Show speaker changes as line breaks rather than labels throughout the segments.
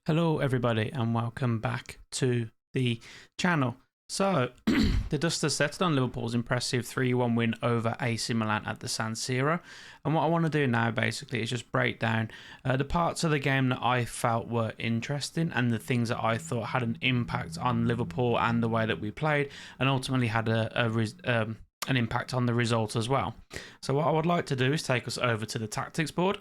Hello everybody and welcome back to the channel. So the dust has settled on Liverpool's impressive 3-1 win over AC Milan at the San Siro, and what I want to do now basically is just break down the parts of the game that I felt were interesting and the things that I thought had an impact on Liverpool and the way that we played, and ultimately had an impact on the result as well. So what I would like to do is take us over to the tactics board.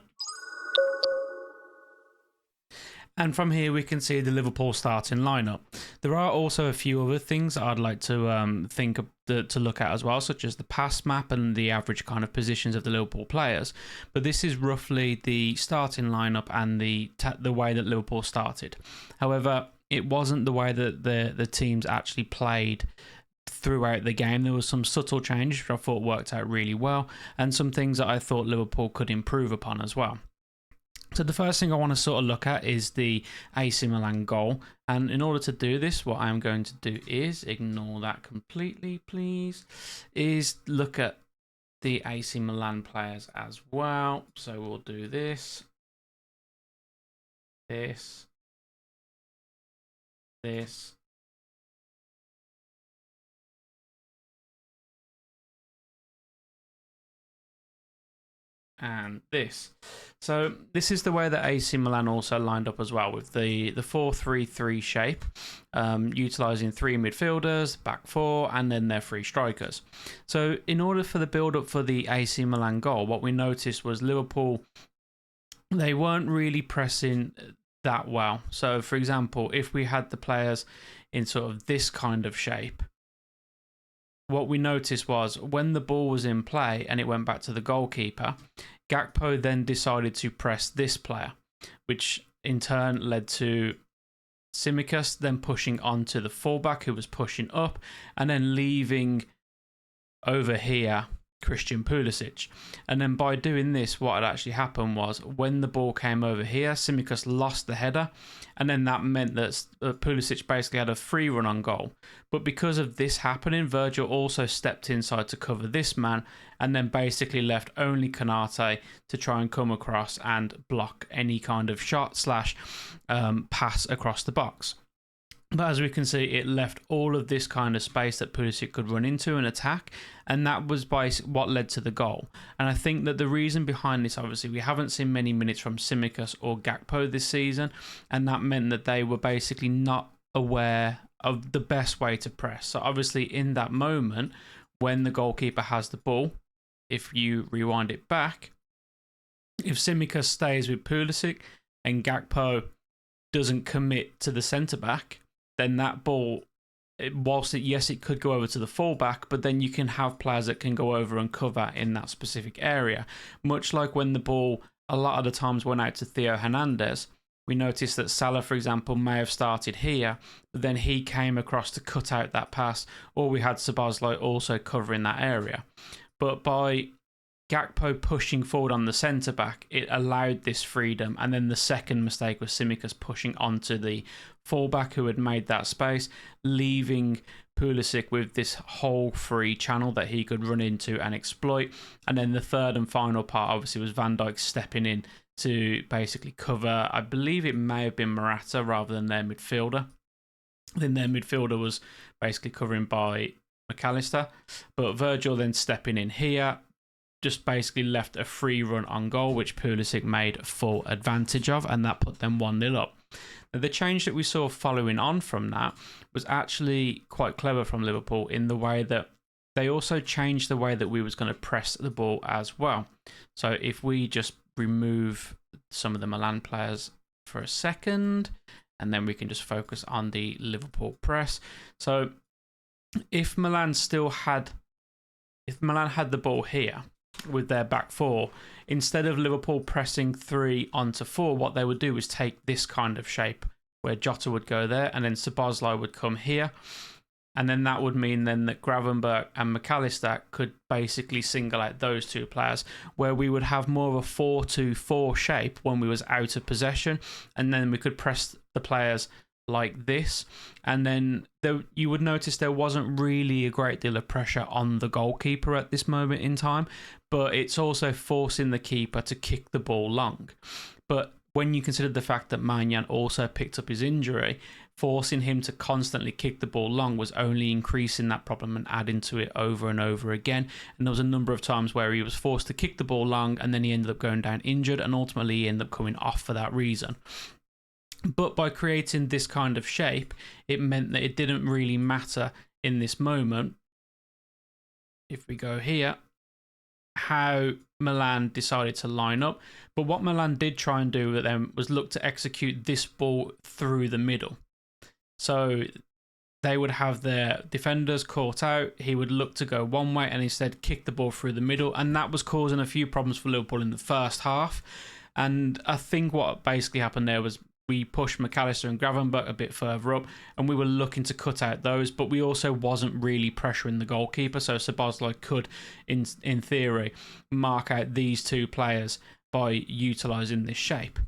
And from here we can see the Liverpool starting lineup. There are also a few other things I'd like to to look at as well, such as the pass map and the average kind of positions of the Liverpool players. But this is roughly the starting lineup and the way that Liverpool started. However, it wasn't the way that the teams actually played throughout the game. There was some subtle changes which I thought worked out really well, and some things that I thought Liverpool could improve upon as well. So the first thing I want to sort of look at is the AC Milan goal. And in order to do this, what I'm going to do is, ignore that completely, please, is look at the AC Milan players as well. So we'll do this, this, and this. So this is the way that AC Milan also lined up as well, with the 4-3-3 shape, utilising three midfielders, back four, and then their three strikers. So in order for the build-up for the AC Milan goal, what we noticed was Liverpool, they weren't really pressing that well. So for example, if we had the players in sort of this kind of shape, what we noticed was when the ball was in play and it went back to the goalkeeper, Gakpo then decided to press this player, which in turn led to Tsimikas then pushing onto the fullback who was pushing up, and then leaving over here Christian Pulisic. And then by doing this, what had actually happened was when the ball came over here, Tsimikas lost the header, and then that meant that Pulisic basically had a free run on goal. But because of this happening, Virgil also stepped inside to cover this man, and then basically left only Konate to try and come across and block any kind of shot slash pass across the box. But as we can see, it left all of this kind of space that Pulisic could run into and attack, and that was by what led to the goal. And I think that the reason behind this, obviously, we haven't seen many minutes from Tsimikas or Gakpo this season, and that meant that they were basically not aware of the best way to press. So obviously in that moment, when the goalkeeper has the ball, if you rewind it back, if Tsimikas stays with Pulisic and Gakpo doesn't commit to the centre-back, then that ball, whilst it could go over to the fullback, but then you can have players that can go over and cover in that specific area. Much like when the ball a lot of the times went out to Theo Hernandez, we noticed that Salah, for example, may have started here, but then he came across to cut out that pass, or we had Szoboszlai also covering that area. But by Gakpo pushing forward on the centre-back, it allowed this freedom. And then the second mistake was Tsimikas pushing onto the fullback who had made that space, leaving Pulisic with this whole free channel that he could run into and exploit. And then the third and final part, obviously, was Van Dijk stepping in to basically cover, I believe it may have been Morata rather than their midfielder. Then their midfielder was basically covering by McAllister. But Virgil then stepping in here, just basically left a free run on goal, which Pulisic made full advantage of, and that put them 1-0 up. Now, the change that we saw following on from that was actually quite clever from Liverpool in the way that they also changed the way that we was going to press the ball as well. So if we just remove some of the Milan players for a second, and then we can just focus on the Liverpool press. So if Milan had the ball here with their back four, instead of Liverpool pressing 3 onto 4, what they would do was take this kind of shape where Jota would go there and then Szoboszlai would come here, and then that would mean then that Gravenberch and McAllister could basically single out those two players, where we would have more of a 4-2-4 shape when we was out of possession, and then we could press the players like this, and then you would notice there wasn't really a great deal of pressure on the goalkeeper at this moment in time, but it's also forcing the keeper to kick the ball long. But when you consider the fact that Maignan also picked up his injury, forcing him to constantly kick the ball long was only increasing that problem and adding to it over and over again. And there was a number of times where he was forced to kick the ball long and then he ended up going down injured, and ultimately he ended up coming off for that reason. But by creating this kind of shape, it meant that it didn't really matter in this moment, if we go here, how Milan decided to line up. But what Milan did try and do with them was look to execute this ball through the middle. So they would have their defenders caught out. He would look to go one way and instead kick the ball through the middle. And that was causing a few problems for Liverpool in the first half. And I think what basically happened there was we pushed McAllister and Gravenberch a bit further up, and we were looking to cut out those, but we also wasn't really pressuring the goalkeeper, so Szoboszlai could, in theory, mark out these two players by utilising this shape.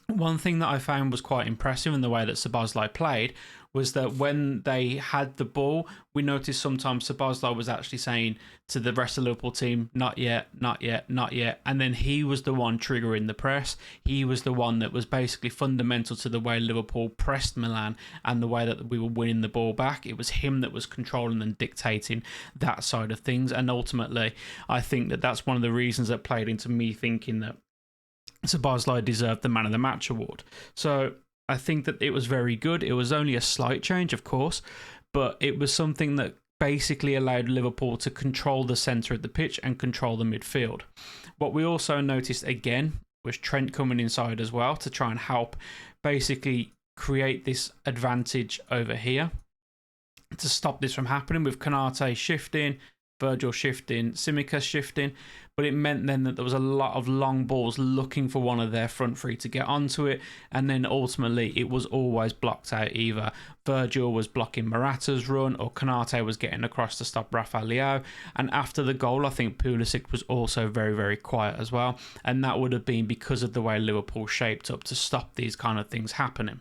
One thing that I found was quite impressive in the way that Szoboszlai played was that when they had the ball, we noticed sometimes Szoboszlai was actually saying to the rest of the Liverpool team, not yet, not yet, not yet. And then he was the one triggering the press. He was the one that was basically fundamental to the way Liverpool pressed Milan and the way that we were winning the ball back. It was him that was controlling and dictating that side of things. And ultimately, I think that that's one of the reasons that played into me thinking that Szoboszlai deserved the Man of the Match award. So I think that it was very good. It was only a slight change, of course, but it was something that basically allowed Liverpool to control the centre of the pitch and control the midfield. What we also noticed again was Trent coming inside as well to try and help basically create this advantage over here to stop this from happening, with Konate shifting, Virgil shifting, Tsimikas shifting, but it meant then that there was a lot of long balls looking for one of their front three to get onto it, and then ultimately it was always blocked out. Either Virgil was blocking Morata's run or Konate was getting across to stop Rafa Leao, and after the goal I think Pulisic was also very, very quiet as well, and that would have been because of the way Liverpool shaped up to stop these kind of things happening.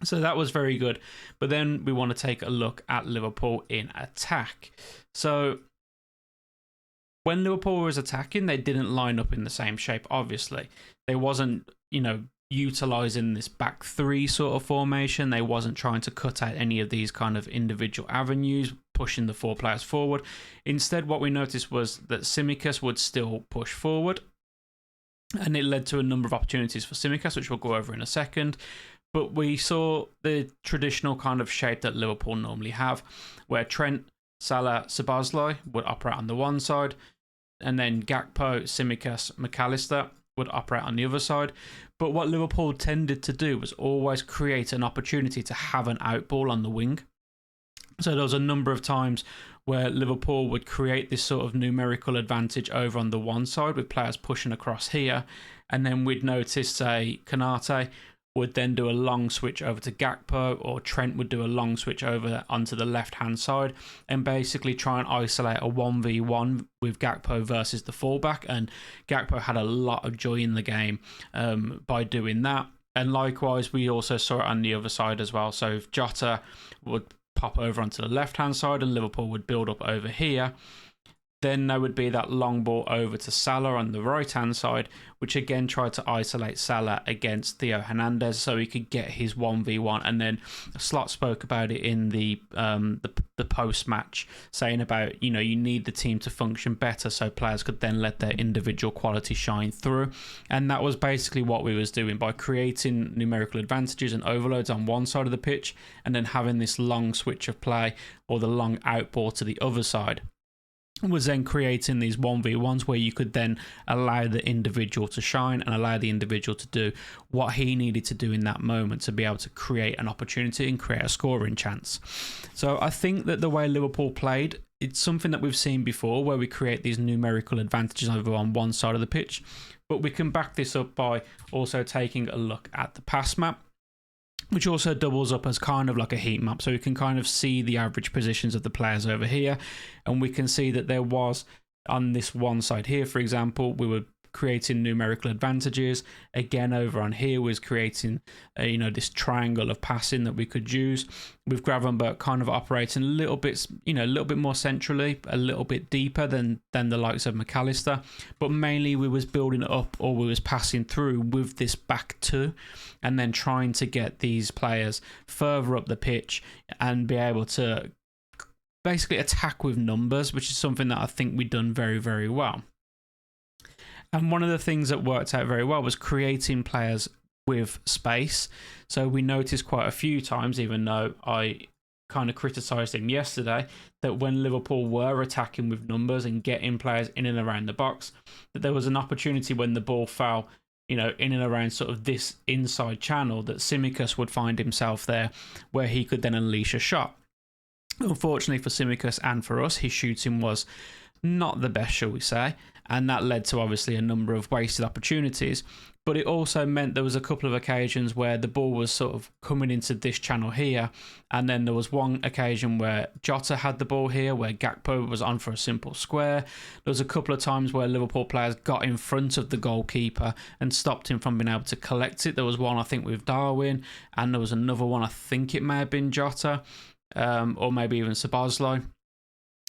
So that was very good. But then we want to take a look at Liverpool in attack. So when Liverpool was attacking, they didn't line up in the same shape, obviously. They wasn't, utilising this back three sort of formation. They wasn't trying to cut out any of these kind of individual avenues, pushing the four players forward. Instead, what we noticed was that Tsimikas would still push forward. And it led to a number of opportunities for Tsimikas, which we'll go over in a second. But we saw the traditional kind of shape that Liverpool normally have, where Trent, Salah, Szoboszlai would operate on the one side, and then Gakpo, Tsimikas, McAllister would operate on the other side. But what Liverpool tended to do was always create an opportunity to have an outball on the wing. So there was a number of times where Liverpool would create this sort of numerical advantage over on the one side with players pushing across here, and then we'd notice, say, Konate would then do a long switch over to Gakpo, or Trent would do a long switch over onto the left-hand side and basically try and isolate a 1v1 with Gakpo versus the fullback. And Gakpo had a lot of joy in the game by doing that. And likewise, we also saw it on the other side as well. So if Jota would pop over onto the left-hand side and Liverpool would build up over here, then there would be that long ball over to Salah on the right-hand side, which again tried to isolate Salah against Theo Hernandez so he could get his 1v1. And then Slot spoke about it in the post-match, saying about, you need the team to function better so players could then let their individual quality shine through. And that was basically what we was doing by creating numerical advantages and overloads on one side of the pitch and then having this long switch of play or the long outball to the other side. Was then creating these 1v1s where you could then allow the individual to shine and allow the individual to do what he needed to do in that moment to be able to create an opportunity and create a scoring chance. So I think that the way Liverpool played, it's something that we've seen before where we create these numerical advantages over on one side of the pitch, but we can back this up by also taking a look at the pass map, which also doubles up as kind of like a heat map. So we can kind of see the average positions of the players over here. And we can see that there was, on this one side here, for example, we were creating numerical advantages. Again, over on here was creating, this triangle of passing that we could use. With Gravenberch kind of operating a little bit more centrally, a little bit deeper than the likes of McAllister, but mainly we was building up, or we was passing through with this back two, and then trying to get these players further up the pitch and be able to basically attack with numbers, which is something that I think we've done very, very well. And one of the things that worked out very well was creating players with space. So we noticed quite a few times, even though I kind of criticised him yesterday, that when Liverpool were attacking with numbers and getting players in and around the box, that there was an opportunity when the ball fell, in and around sort of this inside channel, that Tsimikas would find himself there where he could then unleash a shot. Unfortunately for Tsimikas and for us, his shooting was not the best, shall we say, and that led to obviously a number of wasted opportunities. But it also meant there was a couple of occasions where the ball was sort of coming into this channel here, and then there was one occasion where Jota had the ball here, where Gakpo was on for a simple square. There was a couple of times where Liverpool players got in front of the goalkeeper and stopped him from being able to collect it. There was one, I think, with Darwin, and there was another one, I think it may have been Jota, or maybe even Szoboszlai,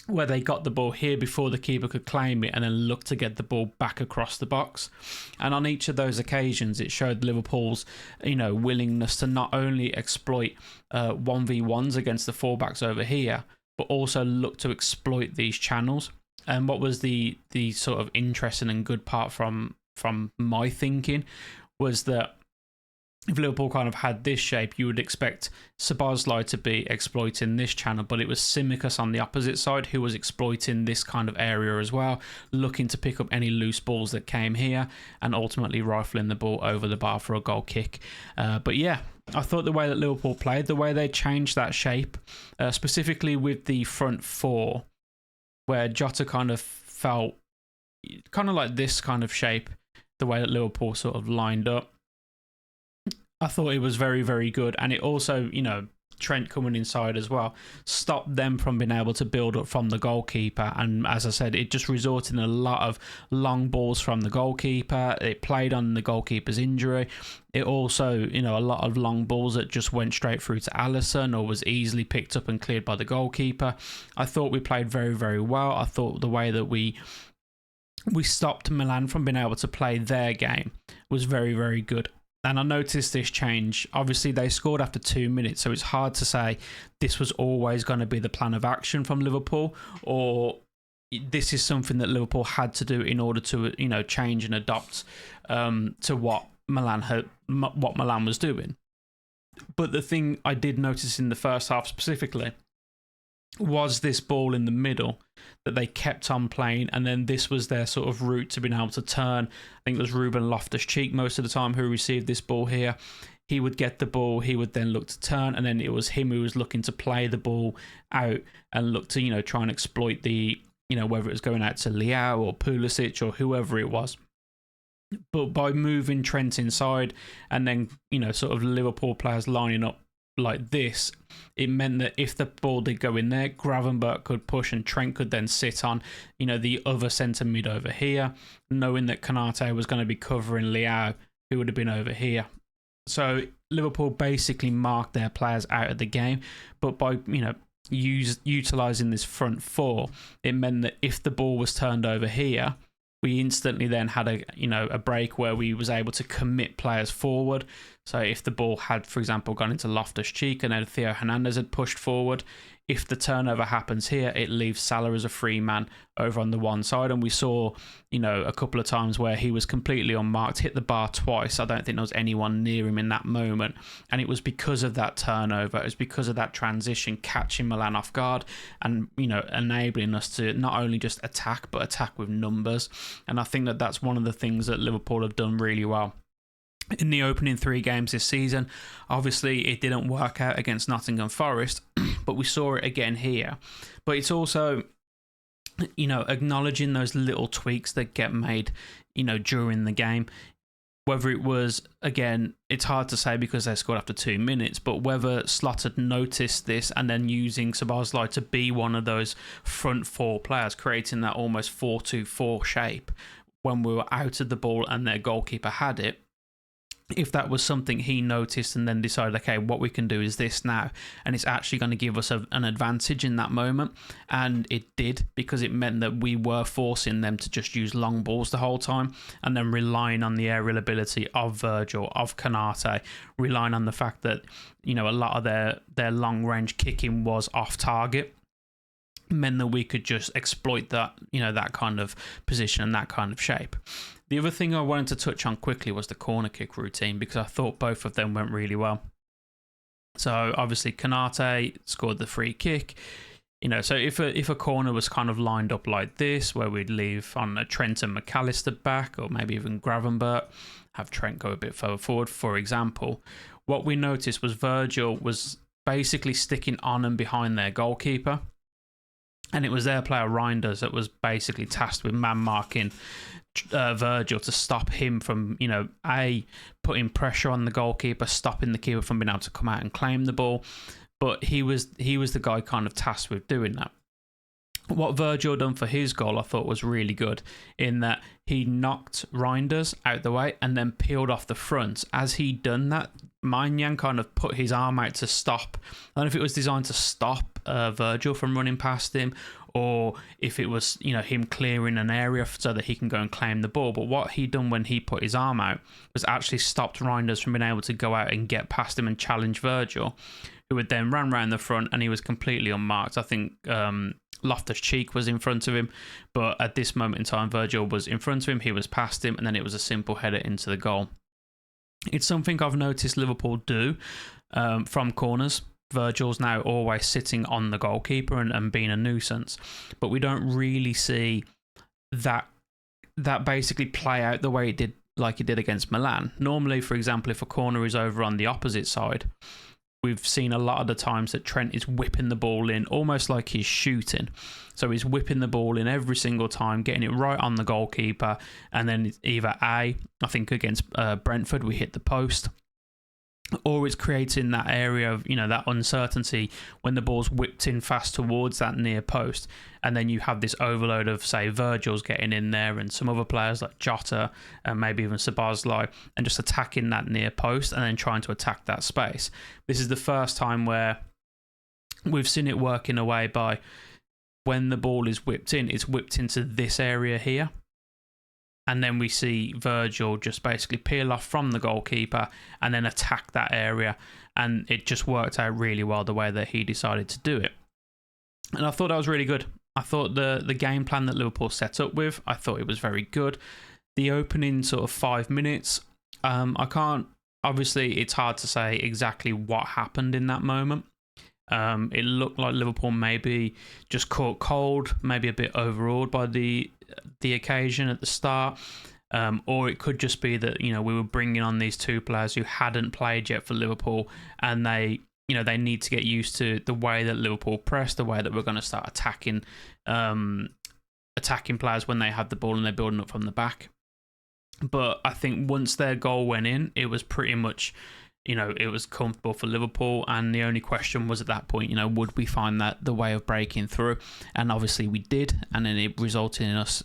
where they got the ball here before the keeper could claim it and then look to get the ball back across the box. And on each of those occasions, it showed Liverpool's, willingness to not only exploit 1v1s against the fullbacks over here, but also look to exploit these channels. And what was the sort of interesting and good part from my thinking was that if Liverpool kind of had this shape, you would expect Szoboszlai to be exploiting this channel, but it was Tsimikas on the opposite side who was exploiting this kind of area as well, looking to pick up any loose balls that came here and ultimately rifling the ball over the bar for a goal kick. But yeah, I thought the way that Liverpool played, the way they changed that shape, specifically with the front four, where Jota kind of felt kind of like this kind of shape, the way that Liverpool sort of lined up, I thought it was very, very good. And it also, Trent coming inside as well, stopped them from being able to build up from the goalkeeper. And as I said, it just resulted in a lot of long balls from the goalkeeper. It played on the goalkeeper's injury. It also, a lot of long balls that just went straight through to Alisson or was easily picked up and cleared by the goalkeeper. I thought we played very, very well. I thought the way that we stopped Milan from being able to play their game was very, very good. And I noticed this change. Obviously, they scored after 2 minutes, so it's hard to say this was always going to be the plan of action from Liverpool, or this is something that Liverpool had to do in order to, change and adopt to what Milan was doing. But the thing I did notice in the first half specifically was this ball in the middle that they kept on playing, and then this was their sort of route to being able to turn. I think it was Ruben Loftus-Cheek most of the time who received this ball here. He would get the ball, he would then look to turn, and then it was him who was looking to play the ball out and look to, try and exploit the, whether it was going out to Leao or Pulisic or whoever it was. But by moving Trent inside and then, sort of Liverpool players lining up like this, it meant that if the ball did go in there, Gravenberch could push and Trent could then sit on, the other centre mid over here, knowing that Konate was going to be covering Leao, who would have been over here. So Liverpool basically marked their players out of the game, but by, utilising this front four, it meant that if the ball was turned over here, we instantly then had a break where we was able to commit players forward. So if the ball had, for example, gone into Loftus-Cheek and then Theo Hernandez had pushed forward, if the turnover happens here, it leaves Salah as a free man over on the one side. And we saw, a couple of times where he was completely unmarked, hit the bar twice. I don't think there was anyone near him in that moment. And it was because of that turnover. It was because of that transition, catching Milan off guard and, enabling us to not only just attack, but attack with numbers. And I think that that's one of the things that Liverpool have done really well in the opening 3 games this season. Obviously, it didn't work out against Nottingham Forest, but we saw it again here. But it's also, acknowledging those little tweaks that get made, during the game. Whether it was, again, it's hard to say because they scored after 2 minutes, but whether Slot had noticed this and then using Szoboszlai to be one of those front four players, creating that almost 4-2-4 shape, when we were out of the ball and their goalkeeper had it, if that was something he noticed and then decided, okay, what we can do is this now, and it's actually going to give us an advantage in that moment. And it did, because it meant that we were forcing them to just use long balls the whole time, and then relying on the aerial ability of Virgil, of Konate, relying on the fact that, you know, a lot of their long range kicking was off target, meant that we could just exploit that, you know, that kind of position and that kind of shape. The other thing I wanted to touch on quickly was the corner kick routine, because I thought both of them went really well. So obviously Konate scored the free kick. You know, so if a corner was kind of lined up like this, where we'd leave on a Trent and McAllister back, or maybe even Gravenberch, have Trent go a bit further forward, for example, what we noticed was Virgil was basically sticking on and behind their goalkeeper. And it was their player Reinders that was basically tasked with man marking Virgil to stop him from, you know, putting pressure on the goalkeeper, stopping the keeper from being able to come out and claim the ball. But he was the guy kind of tasked with doing that. What Virgil done for his goal, I thought, was really good, in that he knocked Reinders out the way and then peeled off the front. As he done that, Maignan kind of put his arm out to stop. I don't know if it was designed to stop Virgil from running past him, or if it was, you know, him clearing an area so that he can go and claim the ball. But what he done when he put his arm out was actually stopped Reinders from being able to go out and get past him and challenge Virgil, who would then run round the front, and he was completely unmarked. I think Loftus-Cheek was in front of him, but at this moment in time, Virgil was in front of him, he was past him, and then it was a simple header into the goal. It's something I've noticed Liverpool do from corners. Virgil's now always sitting on the goalkeeper and being a nuisance, but we don't really see that basically play out the way it did, like it did against Milan. Normally, for example, if a corner is over on the opposite side, we've seen a lot of the times that Trent is whipping the ball in, almost like he's shooting. So he's whipping the ball in every single time, getting it right on the goalkeeper, and then either I think against Brentford, we hit the post, or it's creating that area of, you know, that uncertainty when the ball's whipped in fast towards that near post, and then you have this overload of, say, Virgil's getting in there and some other players like Jota and maybe even Szoboszlai, and just attacking that near post and then trying to attack that space. This is the first time where we've seen it work in a way by, when the ball is whipped in, it's whipped into this area here. And then we see Virgil just basically peel off from the goalkeeper and then attack that area. And it just worked out really well the way that he decided to do it. And I thought that was really good. I thought the game plan that Liverpool set up with, I thought it was very good. The opening sort of 5 minutes, obviously it's hard to say exactly what happened in that moment. It looked like Liverpool maybe just caught cold, maybe a bit overawed by the occasion at the start, or it could just be that, you know, we were bringing on these two players who hadn't played yet for Liverpool, and they need to get used to the way that Liverpool press, the way that we're going to start attacking players when they have the ball and they're building up from the back. But I think once their goal went in, it was pretty much, you know, it was comfortable for Liverpool, and the only question was at that point, you know, would we find that the way of breaking through? And obviously we did, and then it resulted in us,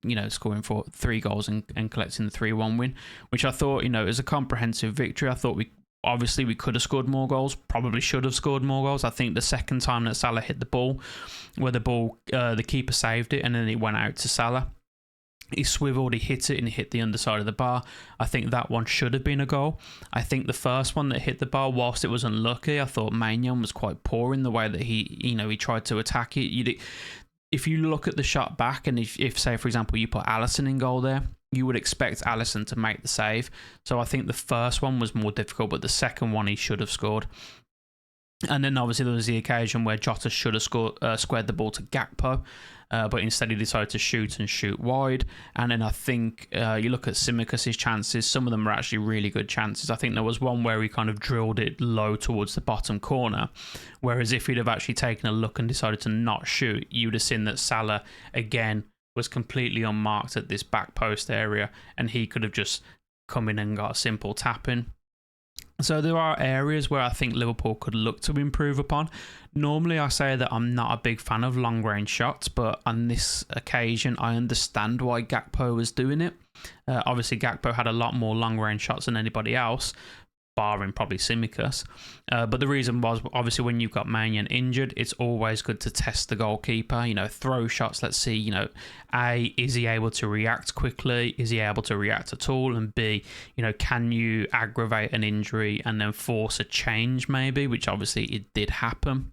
you know, scoring for 3 goals and collecting the 3-1 win, which I thought, you know, is a comprehensive victory. I thought we could have scored more goals, probably should have scored more goals. I think the second time that Salah hit the ball, where the keeper saved it and then it went out to Salah, he swiveled, he hit it, and he hit the underside of the bar. I think that one should have been a goal. I think the first one that hit the bar, whilst it was unlucky, I thought Maignan was quite poor in the way that he tried to attack it. If you look at the shot back, and if say, for example, you put Alisson in goal there, you would expect Alisson to make the save. So I think the first one was more difficult, but the second one he should have scored. And then obviously there was the occasion where Jota should have squared the ball to Gakpo, but instead he decided to shoot wide. And then I think you look at Tsimikas' chances, some of them were actually really good chances. I think there was one where he kind of drilled it low towards the bottom corner, whereas if he'd have actually taken a look and decided to not shoot, you'd have seen that Salah, again, was completely unmarked at this back post area, and he could have just come in and got a simple tap in. So there are areas where I think Liverpool could look to improve upon. Normally I say that I'm not a big fan of long range shots, but on this occasion I understand why Gakpo was doing it. Obviously Gakpo had a lot more long range shots than anybody else, barring probably Tsimikas. But the reason was, obviously, when you've got Maignan injured, it's always good to test the goalkeeper. Throw shots. Let's see, A, is he able to react quickly? Is he able to react at all? And B, can you aggravate an injury and then force a change maybe, which obviously it did happen.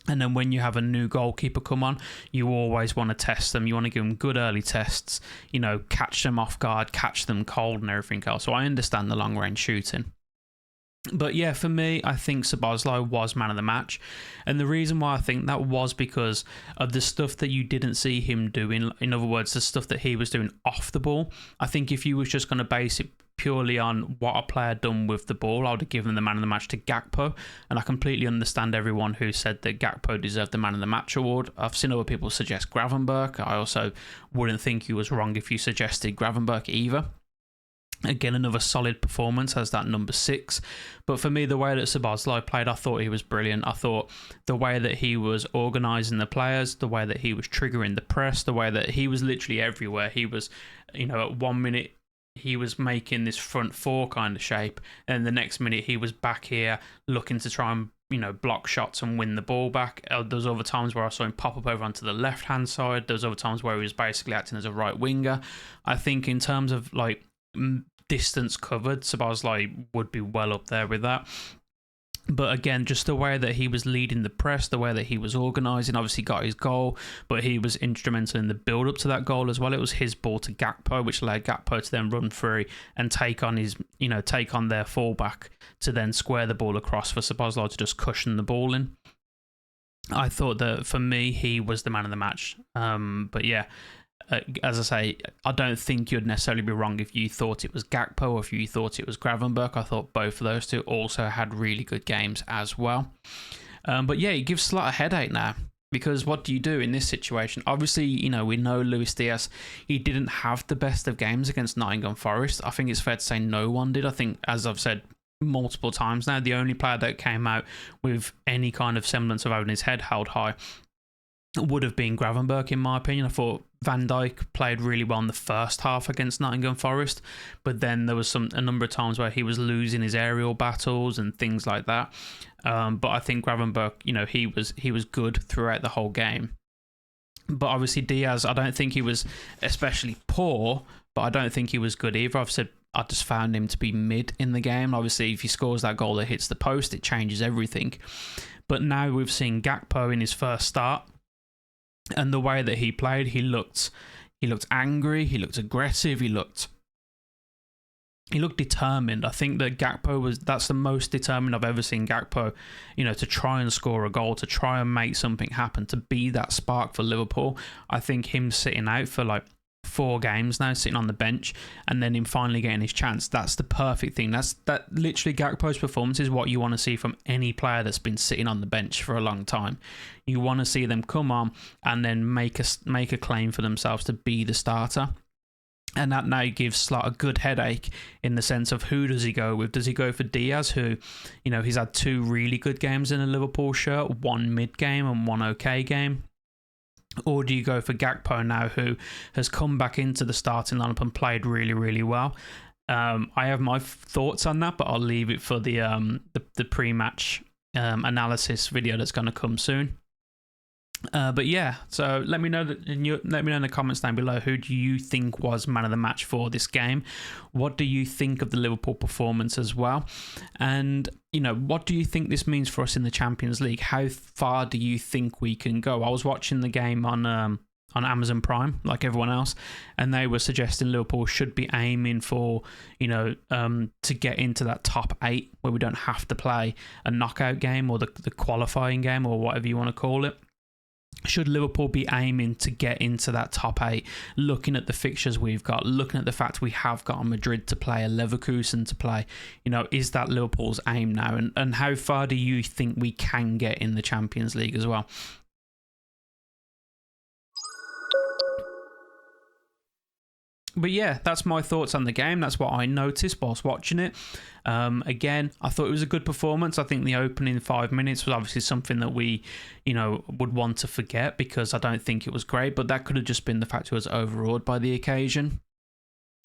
And then when you have a new goalkeeper come on, you always want to test them. You want to give them good early tests, catch them off guard, catch them cold and everything else. So I understand the long range shooting. But yeah, for me, I think Szoboszlai was man of the match. And the reason why I think that was because of the stuff that you didn't see him doing. In other words, the stuff that he was doing off the ball. I think if you was just going to base it purely on what a player done with the ball, I would have given the man of the match to Gakpo. And I completely understand everyone who said that Gakpo deserved the man of the match award. I've seen other people suggest Gravenberch. I also wouldn't think you was wrong if you suggested Gravenberch either. Again, another solid performance as that number 6. But for me, the way that Szoboszlai played, I thought he was brilliant. I thought the way that he was organising the players, the way that he was triggering the press, the way that he was literally everywhere. He was, at 1 minute, he was making this front 4 kind of shape. And the next minute, he was back here looking to try and, block shots and win the ball back. There's other times where I saw him pop up over onto the left-hand side. There's other times where he was basically acting as a right winger. I think in terms of, distance covered, Szoboszlai would be well up there with that. But again, just the way that he was leading the press, the way that he was organising, obviously got his goal, but he was instrumental in the build-up to that goal as well. It was his ball to Gakpo, which allowed Gakpo to then run free and take on their fullback to then square the ball across for Szoboszlai to just cushion the ball in. I thought that for me, he was the man of the match. But yeah, as I say, I don't think you'd necessarily be wrong if you thought it was Gakpo or if you thought it was Gravenberch. I thought both of those two also had really good games as well. But yeah, it gives Slot a headache now. Because what do you do in this situation? Obviously, we know Luis Diaz, he didn't have the best of games against Nottingham Forest. I think it's fair to say no one did. I think, as I've said multiple times now, the only player that came out with any kind of semblance of having his head held high would have been Gravenberch, in my opinion. I thought Van Dijk played really well in the first half against Nottingham Forest, but then there was a number of times where he was losing his aerial battles and things like that. But I think Gravenberch, he was good throughout the whole game. But obviously Diaz, I don't think he was especially poor, but I don't think he was good either. I've said I just found him to be mid in the game. Obviously, if he scores that goal that hits the post, it changes everything. But now we've seen Gakpo in his first start. And the way that he played, he looked angry, he looked aggressive, he looked determined. I think that that's the most determined I've ever seen Gakpo, to try and score a goal, to try and make something happen, to be that spark for Liverpool. I think him sitting out for 4 games now, sitting on the bench, and then him finally getting his chance, that's the perfect thing. That literally Gakpo's performance is what you want to see from any player that's been sitting on the bench for a long time. You want to see them come on and then make a claim for themselves to be the starter. And that now gives Slot a good headache in the sense of who does he go with? Does he go for Diaz, who, he's had 2 really good games in a Liverpool shirt, 1 mid game and 1 okay game? Or do you go for Gakpo now, who has come back into the starting lineup and played really, really well? I have my thoughts on that, but I'll leave it for the pre-match analysis video that's going to come soon. But yeah, so let me know in the comments down below, who do you think was man of the match for this game? What do you think of the Liverpool performance as well? And what do you think this means for us in the Champions League? How far do you think we can go? I was watching the game on Amazon Prime, like everyone else, and they were suggesting Liverpool should be aiming for, to get into that top 8 where we don't have to play a knockout game or the qualifying game or whatever you want to call it. Should Liverpool be aiming to get into that top 8, looking at the fixtures we've got, looking at the fact we have got a Madrid to play, a Leverkusen to play, is that Liverpool's aim now? And how far do you think we can get in the Champions League as well? But yeah, that's my thoughts on the game. That's what I noticed whilst watching it. Again, I thought it was a good performance. I think the opening 5 minutes was obviously something that we, would want to forget, because I don't think it was great. But that could have just been the fact it was overawed by the occasion.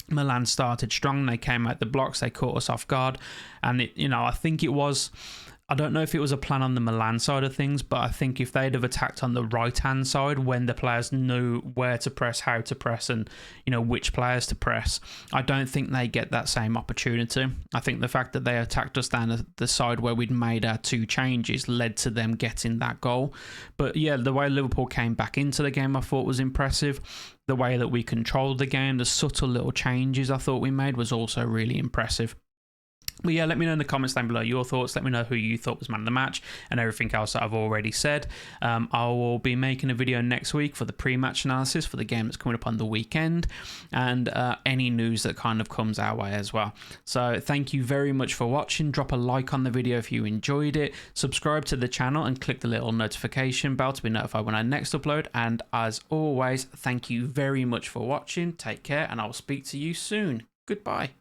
Milan started strong. They came out the blocks. They caught us off guard. And, I think it was... I don't know if it was a plan on the Milan side of things, but I think if they'd have attacked on the right-hand side when the players knew where to press, how to press, and, which players to press, I don't think they get that same opportunity. I think the fact that they attacked us down the side where we'd made our 2 changes led to them getting that goal. But yeah, the way Liverpool came back into the game I thought was impressive. The way that we controlled the game, the subtle little changes I thought we made was also really impressive. But yeah, let me know in the comments down below your thoughts. Let me know who you thought was man of the match and everything else that I've already said. I will be making a video next week for the pre-match analysis for the game that's coming up on the weekend, and any news that kind of comes our way as well. So thank you very much for watching. Drop a like on the video if you enjoyed it. Subscribe to the channel and click the little notification bell to be notified when I next upload. And as always, thank you very much for watching. Take care, and I will speak to you soon. Goodbye.